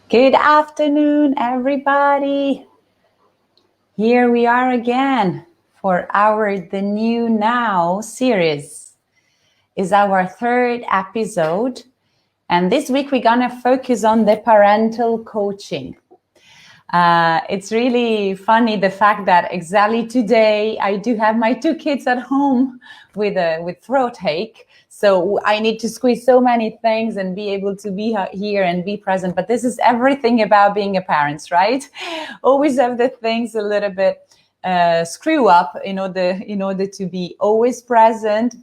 Good afternoon, everybody. Here we are again for our The New Now series. It's our third episode, and this week we're gonna focus on the parental coaching. It's really funny the fact that exactly today I do have my two kids at home with throat ache. So I need to squeeze so many things and be able to be here and be present. But this is everything about being a parent, right? Always have the things a little bit screw up in order to be always present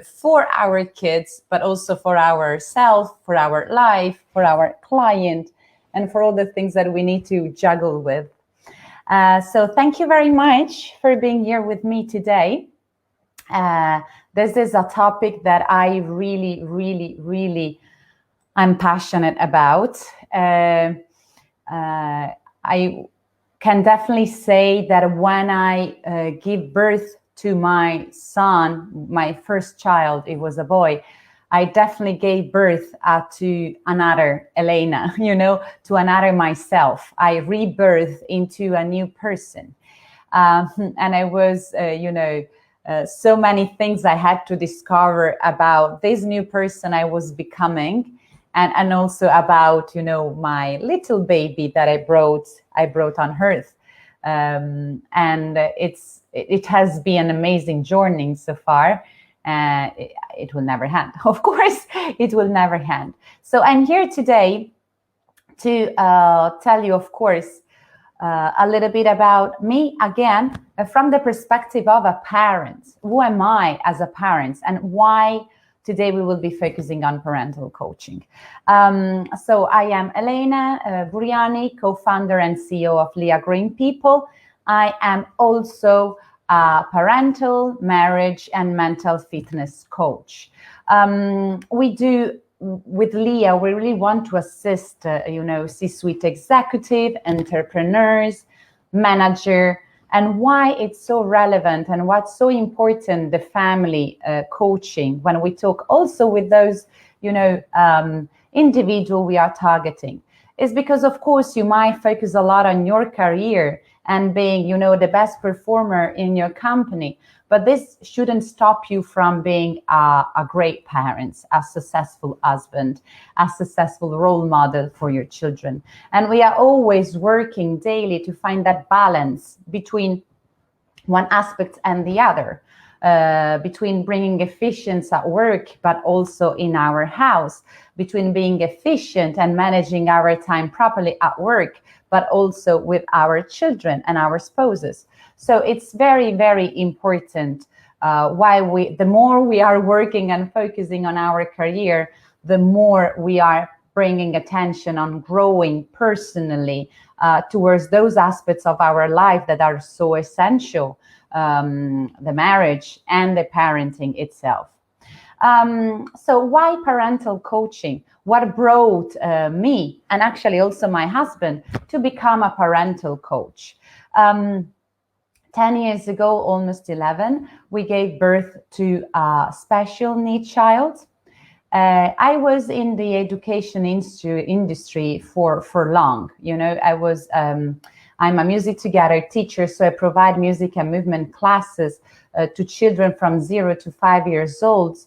for our kids, but also for ourselves, for our life, for our client, and for all the things that we need to juggle with. So thank you very much for being here with me today. This is a topic that I really I'm passionate about. I can definitely say that when I give birth to my son, my first child, it was a boy, I definitely gave birth to another Elena, to another myself. I rebirthed into a new person. And I was, so many things I had to discover about this new person I was becoming, and also about, my little baby that I brought on earth. And it has been an amazing journey so far. It will never end. Of course, it will never end. So I'm here today to tell you, of course, a little bit about me again, from the perspective of a parent. Who am I as a parent, and why today we will be focusing on parental coaching. So I am Elena Buriani, co-founder and CEO of LEA Green People. I am also a parental, marriage, and mental fitness coach. We do, with LEA, we really want to assist, C-suite executive, entrepreneurs, manager, and why it's so relevant and what's so important, the family coaching, when we talk also with those, individual we are targeting, is because, of course, you might focus a lot on your career and being, the best performer in your company. But this shouldn't stop you from being a great parent, a successful husband, a successful role model for your children. And we are always working daily to find that balance between one aspect and the other, between bringing efficiency at work, but also in our house, between being efficient and managing our time properly at work, but also with our children and our spouses. So it's very important. The more we are working and focusing on our career, the more we are bringing attention on growing personally towards those aspects of our life that are so essential, the marriage and the parenting itself. So why parental coaching? What brought me, and actually also my husband, to become a parental coach? 10 years ago, almost 11, we gave birth to a special needs child. I was in the education industry for long. I'm a music together teacher, so I provide music and movement classes to children from 0 to 5 years old,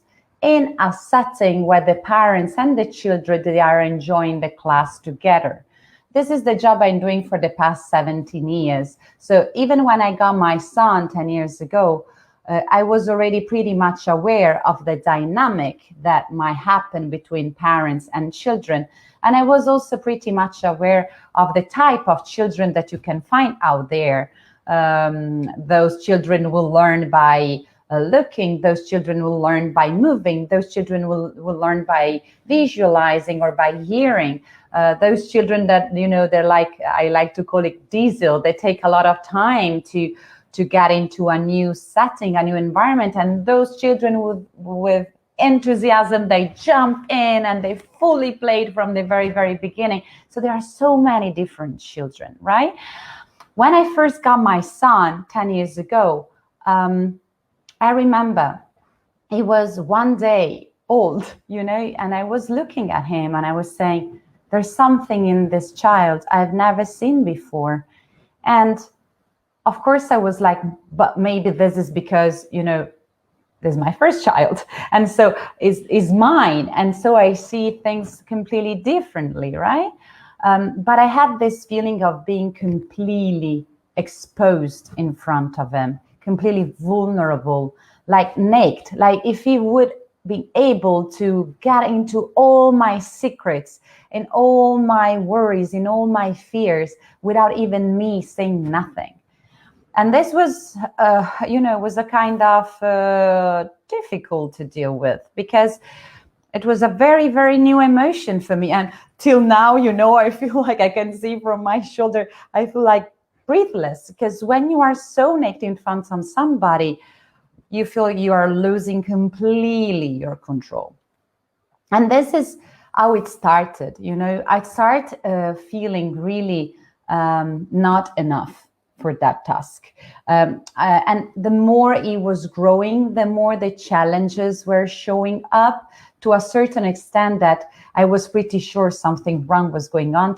in a setting where the parents and the children, they are enjoying the class together. This is the job I'm doing for the past 17 years. So even when I got my son 10 years ago, I was already pretty much aware of the dynamic that might happen between parents and children. And I was also pretty much aware of the type of children that you can find out there. Those children will learn by looking, those children will learn by moving, those children will learn by visualizing or by hearing. Those children that, they're like, I like to call it diesel, they take a lot of time to get into a new setting, a new environment. And those children with enthusiasm, they jump in and they fully played from the very beginning. So there are so many different children, right? When I first got my son 10 years ago, I remember he was one day old, and I was looking at him and I was saying, there's something in this child I've never seen before. And of course I was like, but maybe this is because, this is my first child, and so is mine, and so I see things completely differently, right? But I had this feeling of being completely exposed in front of him, completely vulnerable, like naked, like if he would be able to get into all my secrets and all my worries and all my fears without even me saying nothing. And this was, was a kind of difficult to deal with, because it was a very, very new emotion for me. And till now, I feel like I can see from my shoulder, I feel like breathless, because when you are so naked in front of somebody, you feel you are losing completely your control. And this is how it started. I started feeling really not enough for that task. And the more it was growing, the more the challenges were showing up, to a certain extent that I was pretty sure something wrong was going on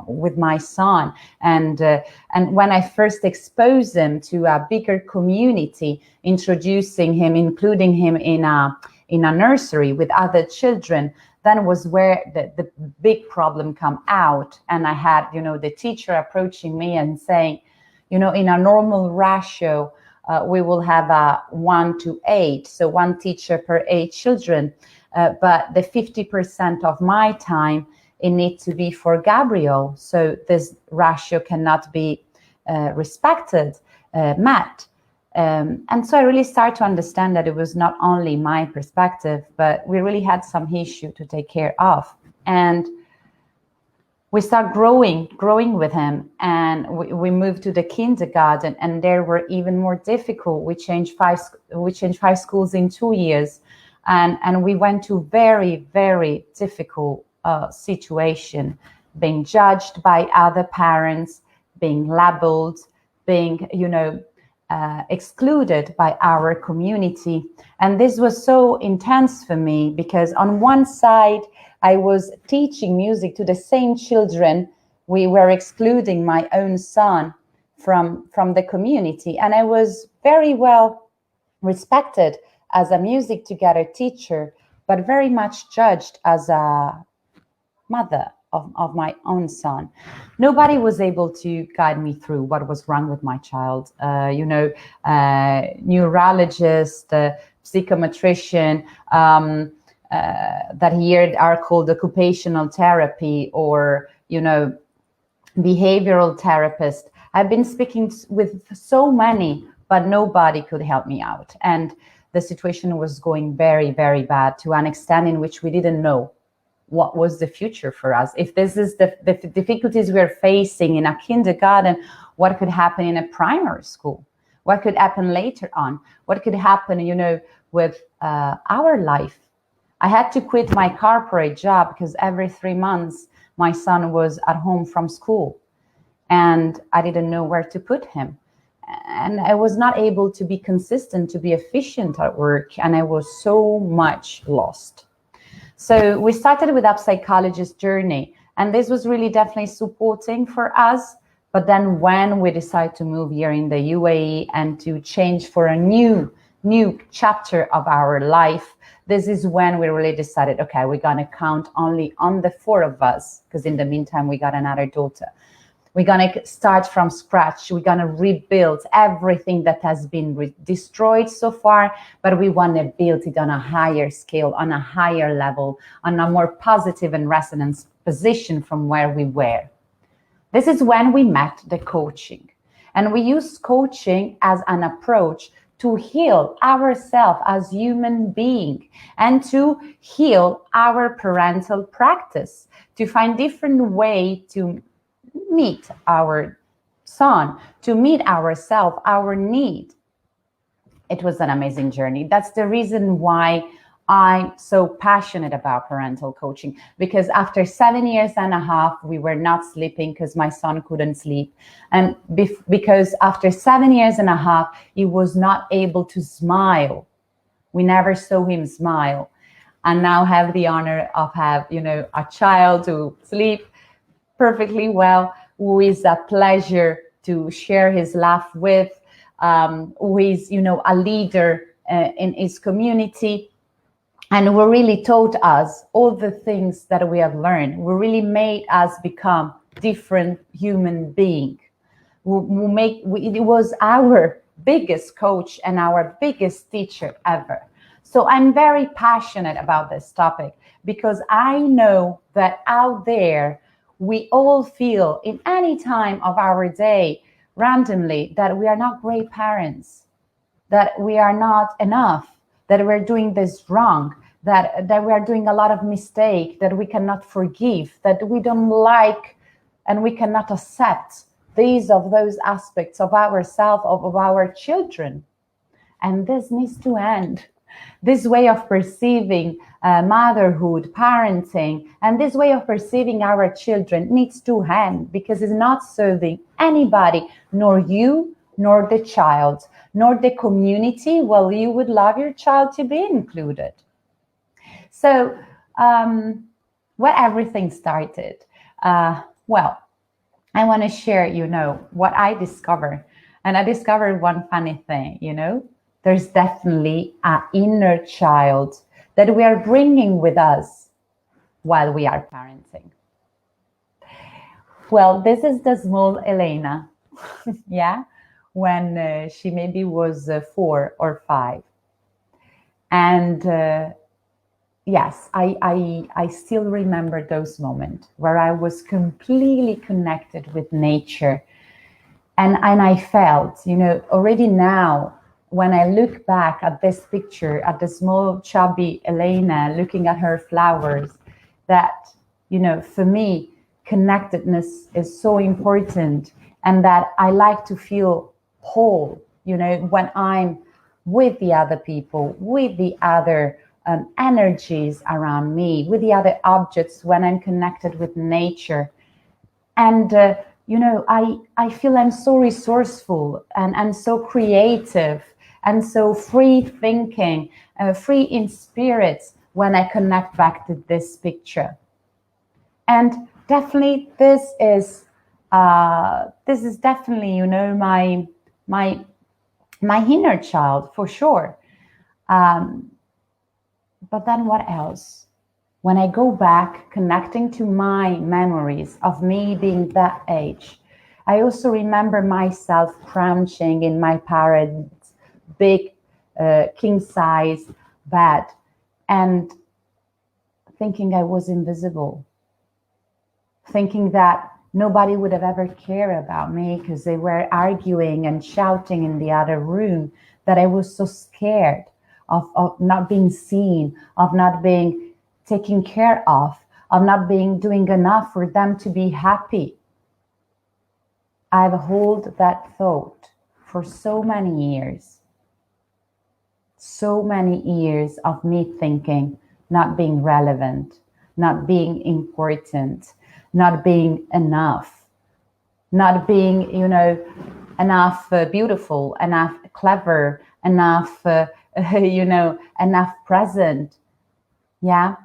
with my son. And when I first exposed him to a bigger community, introducing him, including him in a nursery with other children, then was where the big problem come out. And I had, the teacher approaching me and saying, in a normal ratio, we will have a 1:8, so 1 teacher per 8 children. But the 50% of my time, it needs to be for Gabriel. So this ratio cannot be met. And so I really started to understand that it was not only my perspective, but we really had some issue to take care of. And we start growing with him, and we moved to the kindergarten, and there were even more difficult. We changed 5 schools in 2 years, and we went to very, very difficult situation, being judged by other parents, being labeled, being, excluded by our community. And this was so intense for me, because on one side, I was teaching music to the same children. We were excluding my own son from the community. And I was very well respected as a music together teacher, but very much judged as a mother of my own son. Nobody was able to guide me through what was wrong with my child. Neurologist, psychometrician, that here are called occupational therapy, or, behavioral therapist. I've been speaking with so many, but nobody could help me out. And the situation was going very, very bad, to an extent in which we didn't know what was the future for us. If this is the difficulties we're facing in a kindergarten, what could happen in a primary school? What could happen later on? What could happen, with our life? I had to quit my corporate job because every 3 months my son was at home from school, and I didn't know where to put him. And I was not able to be consistent, to be efficient at work, and I was so much lost. So we started with a psychologist journey, and this was really definitely supporting for us. But then when we decided to move here in the UAE and to change for a new chapter of our life, this is when we really decided, okay, we're going to count only on the 4 of us, because in the meantime, we got another daughter. We're going to start from scratch. We're going to rebuild everything that has been destroyed so far, but we want to build it on a higher scale, on a higher level, on a more positive and resonance position from where we were. This is when we met the coaching. And we used coaching as an approach to heal ourselves as human beings, and to heal our parental practice, to find different way to meet our son, to meet ourselves, our need. It was an amazing journey. That's the reason why I'm so passionate about parental coaching, because after 7 years and a half, we were not sleeping because my son couldn't sleep. And because after 7 years and a half, he was not able to smile. We never saw him smile. and now have the honor of have, a child who sleep perfectly well, who is a pleasure to share his life with, who is, a leader in his community. And who really taught us all the things that we have learned. Who really made us become different human beings. It was our biggest coach and our biggest teacher ever. So I'm very passionate about this topic because I know that out there, we all feel in any time of our day randomly that we are not great parents, that we are not enough, that we're doing this wrong, that we are doing a lot of mistake, that we cannot forgive, that we don't like and we cannot accept those aspects of ourselves, of our children. And this needs to end. This way of perceiving motherhood, parenting, and this way of perceiving our children needs to end, because it's not serving anybody, nor you, nor the child, nor the community. Well, you would love your child to be included. So where everything started, well, I want to share, what I discovered. And I discovered one funny thing, there's definitely an inner child that we are bringing with us while we are parenting. Well, this is the small Elena, yeah, when she maybe was 4 or 5. And yes, I still remember those moments where I was completely connected with nature. And I felt, already now, when I look back at this picture, at the small chubby Elena looking at her flowers, that, for me, connectedness is so important, and that I like to feel whole, when I'm with the other people, with the other energies around me, with the other objects, when I'm connected with nature. And, I feel I'm so resourceful and so creative and so free thinking, free in spirit when I connect back to this picture. And definitely this is definitely, my inner child, for sure. But then what else? When I go back, connecting to my memories of me being that age, I also remember myself crouching in my parents' big king-size bed and thinking I was invisible, thinking that nobody would have ever cared about me because they were arguing and shouting in the other room, that I was so scared of not being seen, of not being taken care of not being doing enough for them to be happy. I've held that thought for so many years of me thinking not being relevant, not being important, not being enough, not being, enough beautiful, enough clever, enough, enough present. Yeah.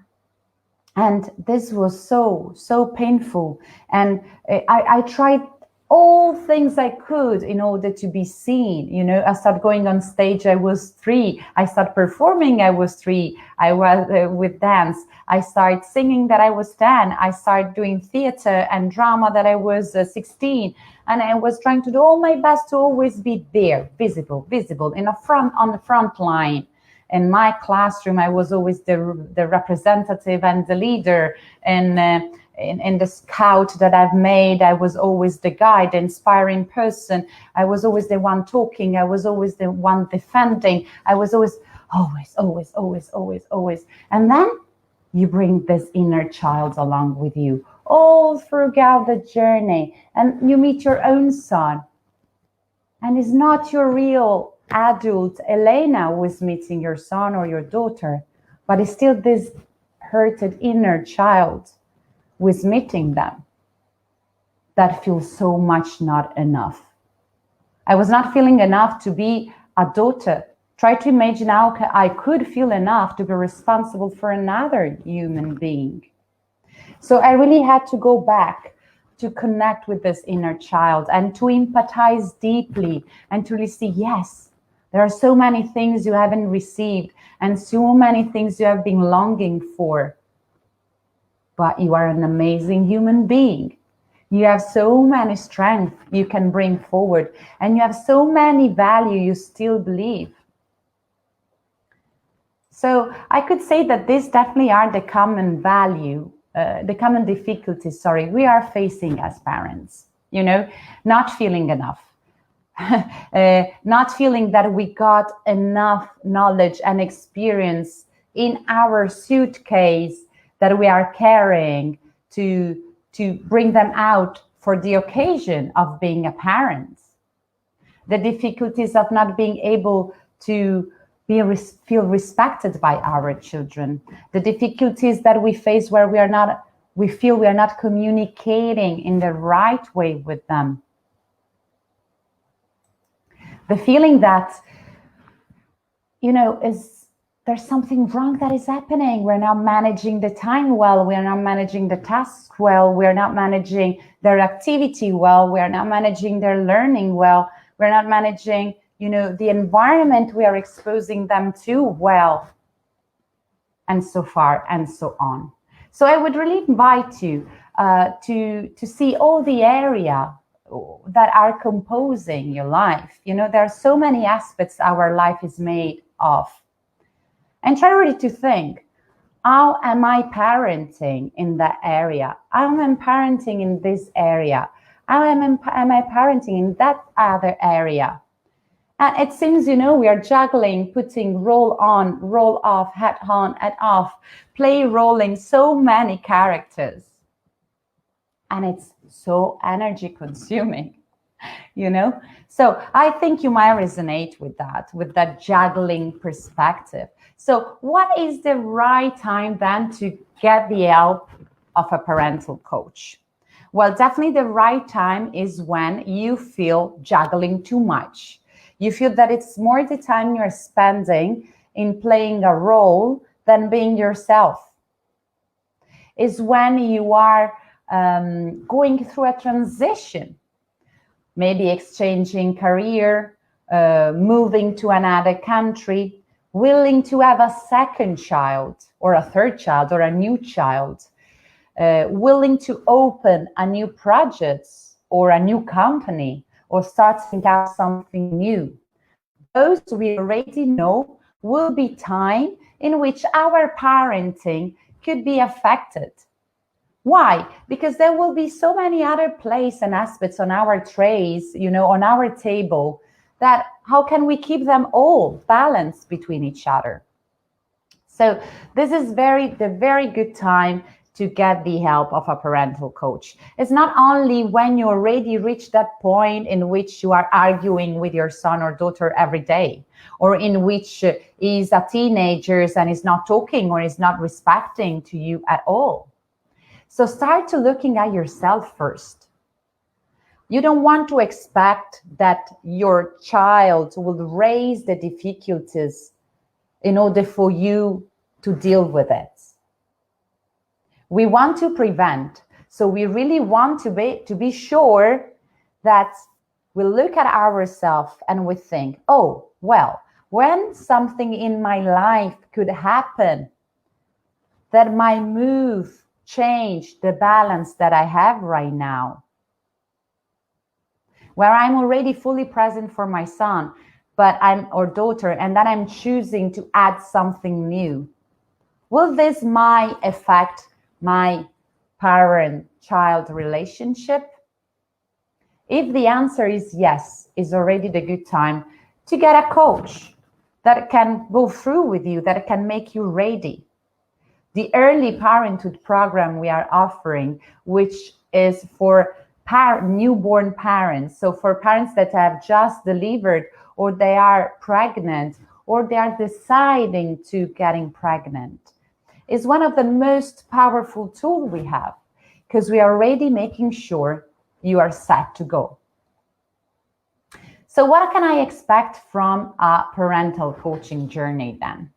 And this was so painful. And I tried all things I could in order to be seen. I started going on stage, I was 3. I started performing, I was 3. I was with dance. I started singing that I was 10. I started doing theater and drama that I was 16. And I was trying to do all my best to always be there, visible on the front line. In my classroom, I was always the representative and the leader. And in the scout that I've made, I was always the guide, the inspiring person. I was always the one talking. I was always the one defending. I was always. And then you bring this inner child along with you all throughout the journey. And you meet your own son. And it's not your real adult Elena who is meeting your son or your daughter, but it's still this hurted inner child who is meeting them, that feels so much not enough. I was not feeling enough to be a daughter Try to imagine how I could feel enough to be responsible for another human being. So I really had to go back to connect with this inner child and to empathize deeply and to really see, yes, there are so many things you haven't received and so many things you have been longing for. But you are an amazing human being. You have so many strengths you can bring forward, and you have so many value you still believe. So I could say that these definitely are the common difficulties, we are facing as parents, not feeling enough, not feeling that we got enough knowledge and experience in our suitcase that we are carrying to bring them out for the occasion of being a parent. The difficulties of not being able to feel respected by our children, the difficulties that we face where we feel we are not communicating in the right way with them. The feeling that, there's something wrong that is happening. We're not managing the time well. We're not managing the tasks well. We're not managing their activity well. We're not managing their learning well. We're not managing the environment we are exposing them to well, and so far and so on. So I would really invite you to see all the area that are composing your life. There are so many aspects our life is made of. And try really to think, how am I parenting in that area? How am I parenting in this area? How am I parenting in that other area? And it seems, we are juggling, putting roll on, roll off, hat on, hat off, play rolling so many characters. And it's so energy consuming, So I think you might resonate with that juggling perspective. So what is the right time then to get the help of a parental coach? Well, definitely the right time is when you feel juggling too much. You feel that it's more the time you're spending in playing a role than being yourself. Is when you are going through a transition, maybe exchanging career, moving to another country, willing to have a second child or a third child or a new child, willing to open a new project or a new company, or starting out something new. Those we already know will be time in which our parenting could be affected. Why? Because there will be so many other places and aspects on our trays, on our table, that how can we keep them all balanced between each other? So this is the very good time to get the help of a parental coach. It's not only when you already reach that point in which you are arguing with your son or daughter every day, or in which he's a teenager and is not talking or is not respecting to you at all. So start to looking at yourself first. You don't want to expect that your child will raise the difficulties in order for you to deal with it. We want to prevent. So we really want to be sure that we look at ourselves and we think, oh, well, when something in my life could happen that might change the balance that I have right now, where I'm already fully present for my son, or daughter, and then I'm choosing to add something new. Will this might affect my parent-child relationship? If the answer is yes, is already the good time to get a coach that can go through with you, that can make you ready. The early parenthood program we are offering, which is for newborn parents, so for parents that have just delivered, or they are pregnant, or they are deciding to getting pregnant, is one of the most powerful tools we have, because we are already making sure you are set to go. So what can I expect from a parental coaching journey then?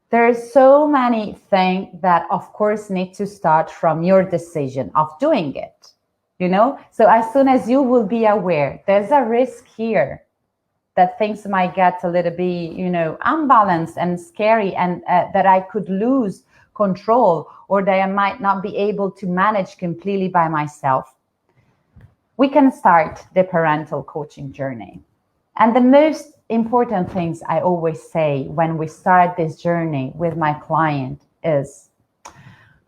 There's so many things that, of course, need to start from your decision of doing it, So as soon as you will be aware, there's a risk here that things might get a little bit, unbalanced and scary, and that I could lose control, or that I might not be able to manage completely by myself, we can start the parental coaching journey. And the most important things I always say when we start this journey with my client is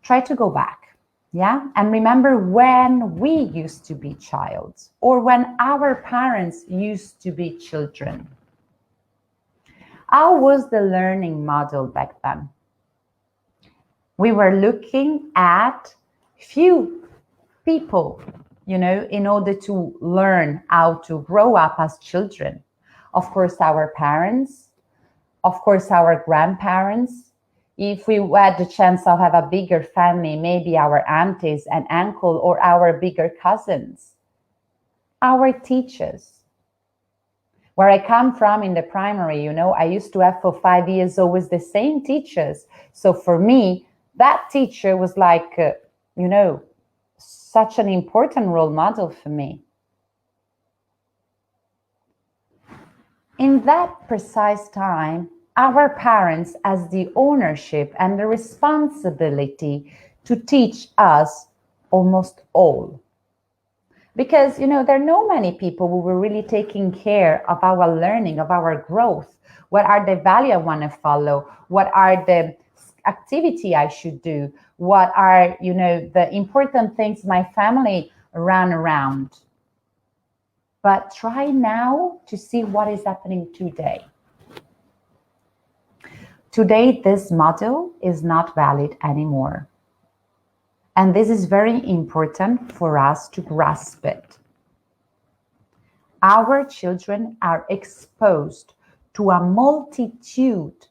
try to go back, and remember when we used to be child, or when our parents used to be children. How was the learning model back then? We were looking at few people, in order to learn how to grow up as children. Of course, our parents, of course, our grandparents. If we had the chance of have a bigger family, maybe our aunties and uncle, or our bigger cousins, our teachers. Where I come from in the primary, I used to have for 5 years always the same teachers. So for me, that teacher was like, such an important role model for me. In that precise time, our parents has the ownership and the responsibility to teach us almost all. Because, there are not many people who were really taking care of our learning, of our growth. What are the values I want to follow? What are the activity I should do? What are, the important things my family run around? But try now to see what is happening today. Today, this model is not valid anymore. And this is very important for us to grasp it. Our children are exposed to a multitude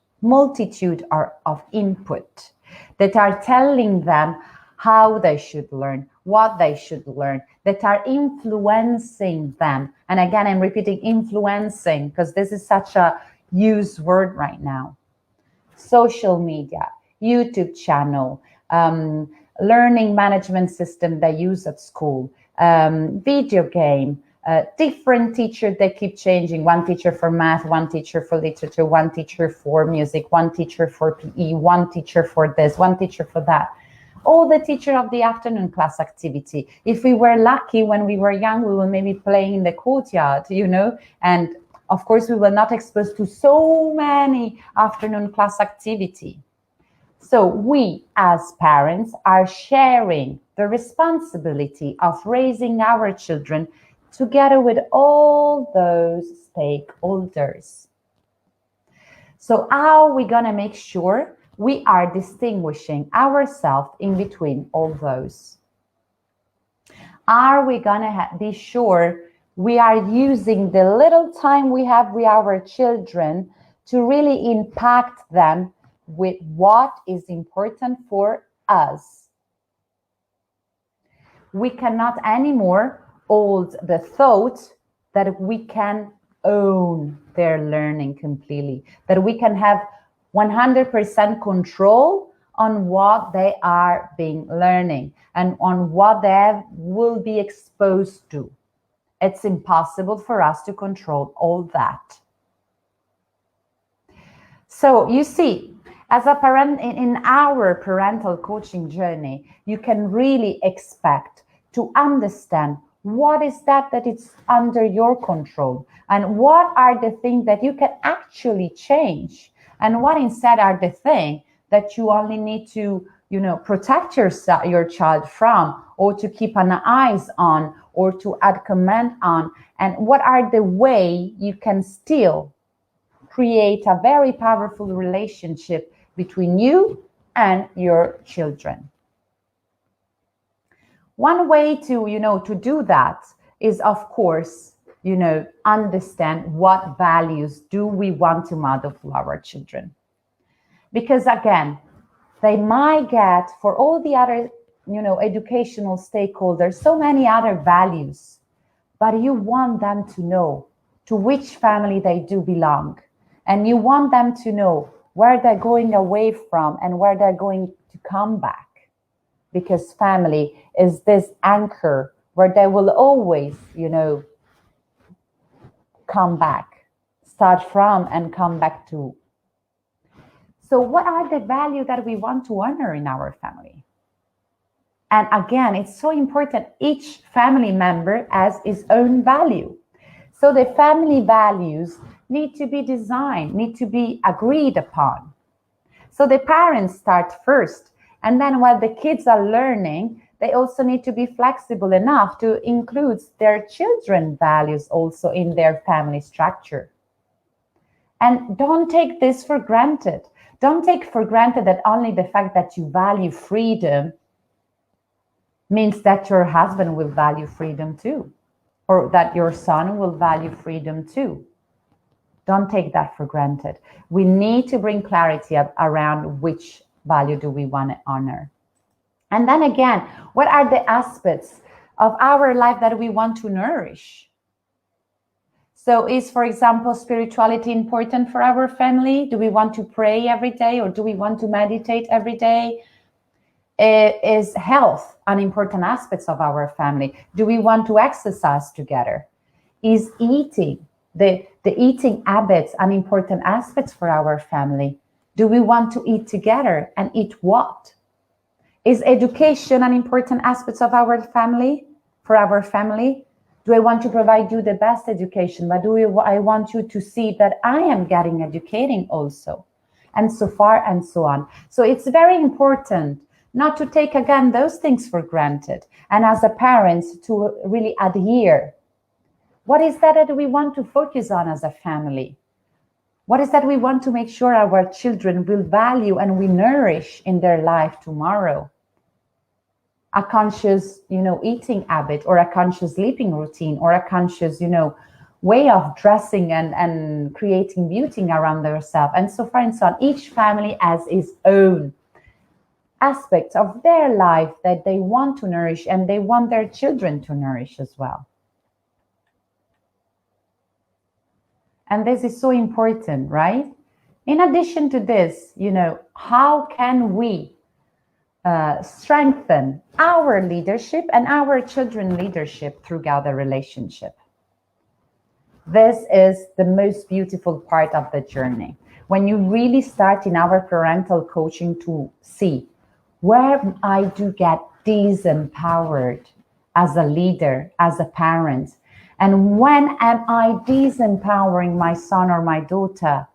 of input that are telling them how they should learn, what they should learn, that are influencing them. And again, I'm repeating influencing because this is such a used word right now. Social media, YouTube channel, learning management system they use at school, video game, different teachers that keep changing. One teacher for math, one teacher for literature, one teacher for music, one teacher for PE, one teacher for this, one teacher for that. Or the teacher of the afternoon class activity. If we were lucky when we were young, we were maybe playing in the courtyard, and of course we were not exposed to so many afternoon class activity. So we as parents are sharing the responsibility of raising our children together with all those stakeholders. So how are we going to make sure we are distinguishing ourselves in between all those? Are we going to be sure we are using the little time we have with our children to really impact them with what is important for us? We cannot anymore hold the thought that we can own their learning completely, that we can have 100% control on what they are being learning and on what they will be exposed to. It's impossible for us to control all that. So you see, as a parent in our parental coaching journey, you can really expect to understand what is that it's under your control, and what are the things that you can actually change, and what instead are the things that you only need to, protect your child from, or to keep an eyes on, or to add comment on, and what are the way you can still create a very powerful relationship between you and your children. One way to do that is, of course, understand what values do we want to model for our children. Because again, they might get for all the other, educational stakeholders, so many other values, but you want them to know to which family they do belong. And you want them to know where they're going away from and where they're going to come back. Because family is this anchor where they will always, come back, start from and come back to. So what are the values that we want to honor in our family? And again, it's so important. Each family member has his own value. So the family values need to be designed, need to be agreed upon. So the parents start first. And then while the kids are learning, they also need to be flexible enough to include their children's values also in their family structure. And don't take this for granted. Don't take for granted that only the fact that you value freedom means that your husband will value freedom too, or that your son will value freedom too. Don't take that for granted. We need to bring clarity around which value do we want to honor. And then again, what are the aspects of our life that we want to nourish? So is, for example, spirituality important for our family? Do we want to pray every day, or do we want to meditate every day? Is health an important aspect of our family? Do we want to exercise together? Is eating, the eating habits, an important aspect for our family? Do we want to eat together, and eat what? Is education an important aspect of our family, for our family? Do I want to provide you the best education, but I want you to see that I am getting educating also, and so far and so on. So it's very important not to take, again, those things for granted. And as a parent, to really adhere. What is that we want to focus on as a family? What is that we want to make sure our children will value and we nourish in their life tomorrow? A conscious, eating habit, or a conscious sleeping routine, or a conscious, way of dressing and creating beauty around themselves, and so far and so on. Each family has its own aspects of their life that they want to nourish, and they want their children to nourish as well. And this is so important, right? In addition to this, how can we strengthen our leadership and our children's leadership throughout the relationship? This is the most beautiful part of the journey. When you really start in our parental coaching to see where I do get disempowered as a leader, as a parent, and when am I disempowering my son or my daughter?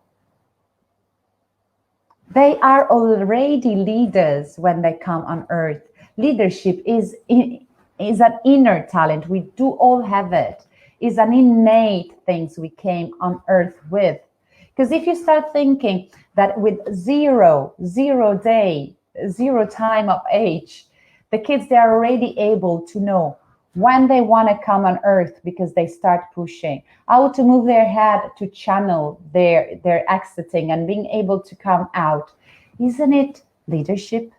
They are already leaders when they come on earth. Leadership is an inner talent. We do all have it. It's an innate thing we came on earth with. Because if you start thinking that with zero day, zero time of age, the kids, they're already able to know when they want to come on earth, because they start pushing how to move their head to channel their exiting and being able to come out. Isn't it leadership?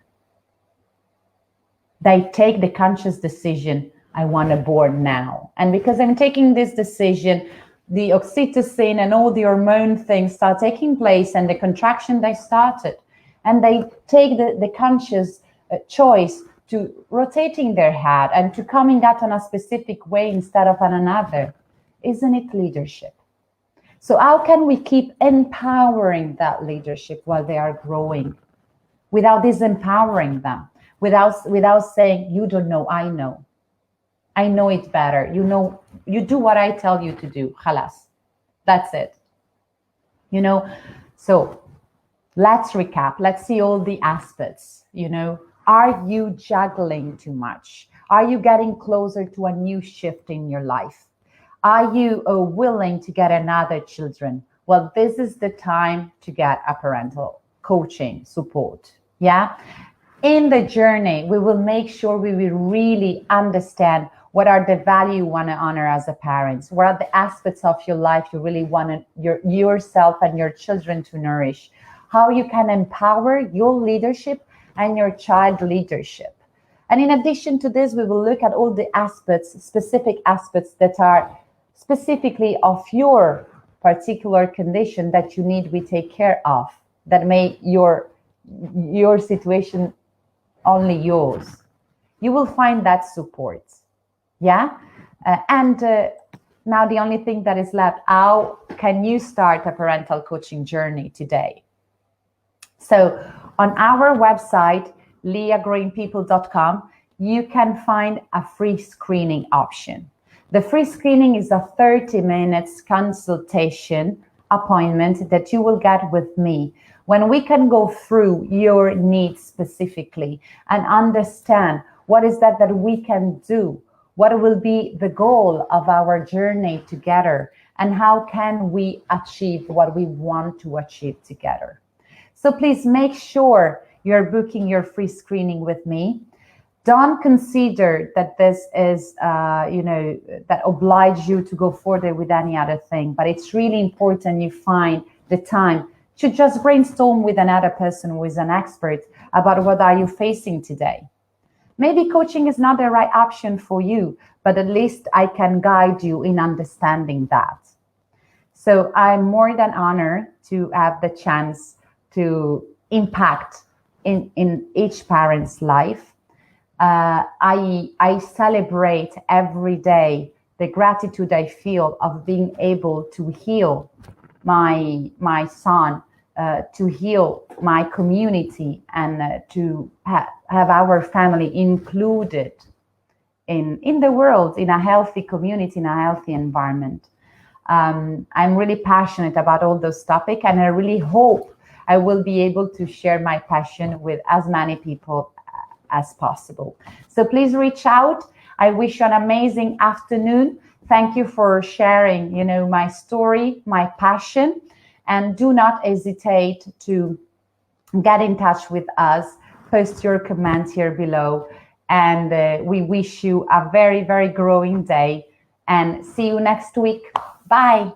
They take the conscious decision, I want to born now. And because I'm taking this decision, the oxytocin and all the hormone things start taking place, and the contraction they started. And they take the conscious choice to rotating their head and to coming out on a specific way instead of on another. Isn't it leadership? So how can we keep empowering that leadership while they are growing, without disempowering them, without saying, you don't know, I know. I know it better. You do what I tell you to do. Khalas. That's it. So let's recap. Let's see all the aspects. Are you juggling too much? Are you getting closer to a new shift in your life? Are you willing to get another children? Well, this is the time to get a parental coaching support. Yeah. In the journey, we will make sure we will really understand what are the value you want to honor as a parent. What are the aspects of your life you really want yourself and your children to nourish? How you can empower your leadership and your child leadership. And in addition to this, we will look at all the aspects, specific aspects that are specifically of your particular condition that you need we take care of, that make your situation only yours. You will find that support. Yeah? Now the only thing that is left, how can you start a parental coaching journey today? So on our website, leagrowingpeople.com, you can find a free screening option. The free screening is a 30 minutes consultation appointment that you will get with me, when we can go through your needs specifically and understand what is that we can do, what will be the goal of our journey together, and how can we achieve what we want to achieve together. So please make sure you're booking your free screening with me. Don't consider that this is, that oblige you to go further with any other thing, but it's really important you find the time to just brainstorm with another person who is an expert about what are you facing today. Maybe coaching is not the right option for you, but at least I can guide you in understanding that. So I'm more than honored to have the chance to impact in each parent's life. I celebrate every day the gratitude I feel of being able to heal my son, to heal my community, and to have our family included in the world, in a healthy community, in a healthy environment. I'm really passionate about all those topics, and I really hope I will be able to share my passion with as many people as possible. So please reach out. I wish you an amazing afternoon. Thank you for sharing, my story, my passion, and do not hesitate to get in touch with us. Post your comments here below, and we wish you a very, very growing day, and see you next week. Bye.